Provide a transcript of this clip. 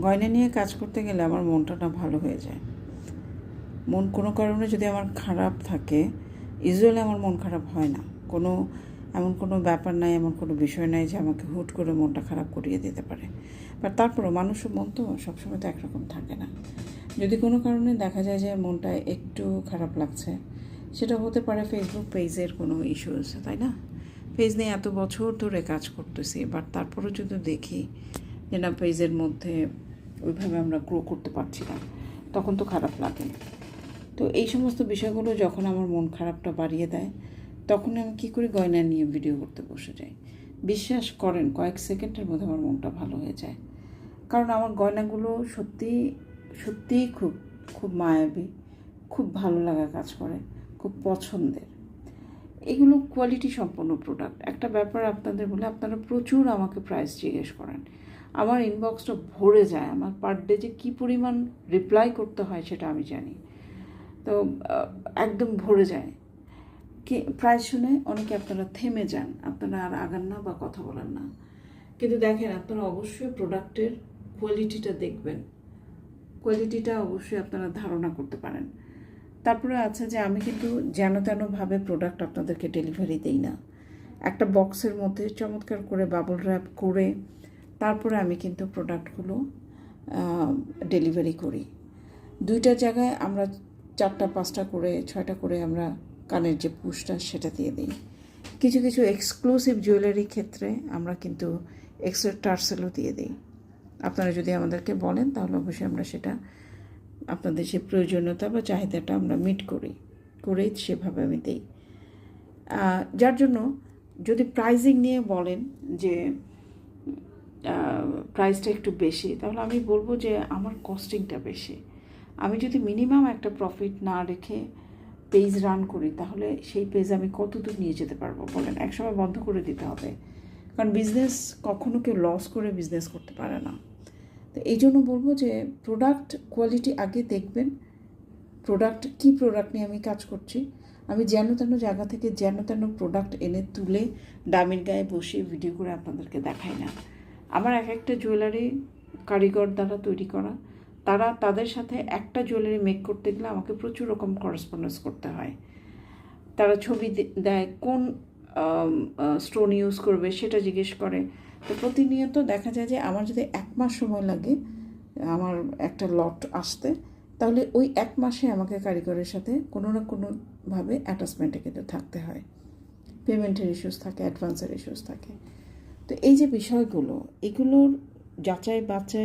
গয়না নিয়ে কাজ করতে গেলে আমার মনটা না ভালো হয়ে যায়। মন কোনো কারণে যদি আমার খারাপ থাকে, ইউজুয়ালি আমার মন খারাপ হয় না। এমন কোনো ব্যাপার নাই, এমন কোনো বিষয় নাই যে আমাকে হুট করে মনটা খারাপ করিয়ে দিতে পারে। বাট তারপরও মানুষের মন তো সবসময় তো একরকম থাকে না। যদি কোনো কারণে দেখা যায় যে মনটা একটু খারাপ লাগছে, সেটা হতে পারে ফেসবুক পেজের কোনো ইস্যুস, তাই না? পেজ নিয়ে এত বছর ধরে কাজ করতেছি, বাট তারপরেও যদি দেখি যে না, পেজের মধ্যে ওইভাবে আমরা গ্রো করতে পারছি না, তখন তো খারাপ লাগে। তো এই সমস্ত বিষয়গুলো যখন আমার মন খারাপটা বাড়িয়ে দেয়, তখন আমি কী করি, গয়না নিয়ে ভিডিও করতে বসে যাই। বিশ্বাস করেন, কয়েক সেকেন্ডের মধ্যে আমার মনটা ভালো হয়ে যায়। কারণ আমার গয়নাগুলো সত্যিই খুব খুব মায়াবী, খুব ভালো লাগা কাজ করে, খুব পছন্দের। এগুলো কোয়ালিটি সম্পন্ন প্রোডাক্ট। একটা ব্যাপার আপনাদের বলে, আপনারা প্রচুর আমাকে প্রাইস জিজ্ঞেস করেন, আমার ইনবক্সটা ভরে যায়। আমার পার ডে যে কী পরিমাণ রিপ্লাই করতে হয় সেটা আমি জানি। তো একদম ভরে যায়। প্রাইস শুনে অনেকে আপনারা থেমে যান, আপনারা আর আগান না বা কথা বলেন না। কিন্তু দেখেন, আপনারা অবশ্যই প্রোডাক্টের কোয়ালিটিটা দেখবেন, কোয়ালিটিটা অবশ্যই আপনারা ধারণা করতে পারেন। তারপরে আছে যে আমি কিন্তু যেন তেনভাবে প্রোডাক্ট আপনাদেরকে ডেলিভারি দিই না। একটা বক্সের মধ্যে চমৎকার করে বাবল র্যাপ করে তারপরে আমি কিন্তু প্রোডাক্টগুলো ডেলিভারি করি। 2টা জায়গায় আমরা 4টা 5টা করে 6টা করে আমরা কানের যে পুশটা সেটা দিয়ে দিই। কিছু কিছু এক্সক্লুসিভ জুয়েলারি ক্ষেত্রে আমরা কিন্তু এক্সট্রা টার্সেলও দিয়ে দিই। আপনারা যদি আমাদেরকে বলেন তাহলে অবশ্যই আমরা সেটা, আপনাদের যে প্রয়োজনীয়তা বা চাহিদাটা আমরা মিট করেই সেভাবে আমি দিই। যার জন্য যদি প্রাইজিং নিয়ে বলেন যে প্রাইসটা একটু বেশি, তাহলে আমি বলবো যে আমার কস্টিংটা বেশি। আমি যদি মিনিমাম একটা প্রফিট না রেখে পেজ রান করি, তাহলে সেই পেজ আমি কত দূর নিয়ে যেতে পারবো বলেন? একসময় বন্ধ করে দিতে হবে, কারণ বিজনেস কখনো কেউ লস করে বিজনেস করতে পারে না। তো এই জন্য বলবো যে প্রোডাক্ট কোয়ালিটি আগে দেখবেন। কী প্রোডাক্ট নিয়ে আমি কাজ করছি। আমি যেন তেন জায়গা থেকে যেন তেন প্রোডাক্ট এনে তুলে দামের গায়ে বসিয়ে ভিডিও করে আপনাদেরকে দেখাই না। আমার একটা জুয়েলারি কারিগর দ্বারা তৈরি করা, তাদের সাথে একটা জুয়েলারি মেক করতে গেলে আমাকে প্রচুর রকম করেসপন্ডেন্স করতে হয়। তারা ছবি দেয়, কোন স্টোন ইউজ করবে সেটা জিজ্ঞেস করে। তো প্রতিনিয়ত দেখা যায় যে আমার যদি 1 মাস সময় লাগে আমার একটা লট আসতে, তাহলে ওই 1 মাসে আমাকে কারিগরের সাথে কোনো না কোনোভাবে অ্যাটাচমেন্টে কিন্তু থাকতে হয়। পেমেন্টের ইস্যুস থাকে, অ্যাডভান্সের ইস্যুস থাকে। তো এই যে বিষয়গুলো, এগুলোর যাচাই বাছাই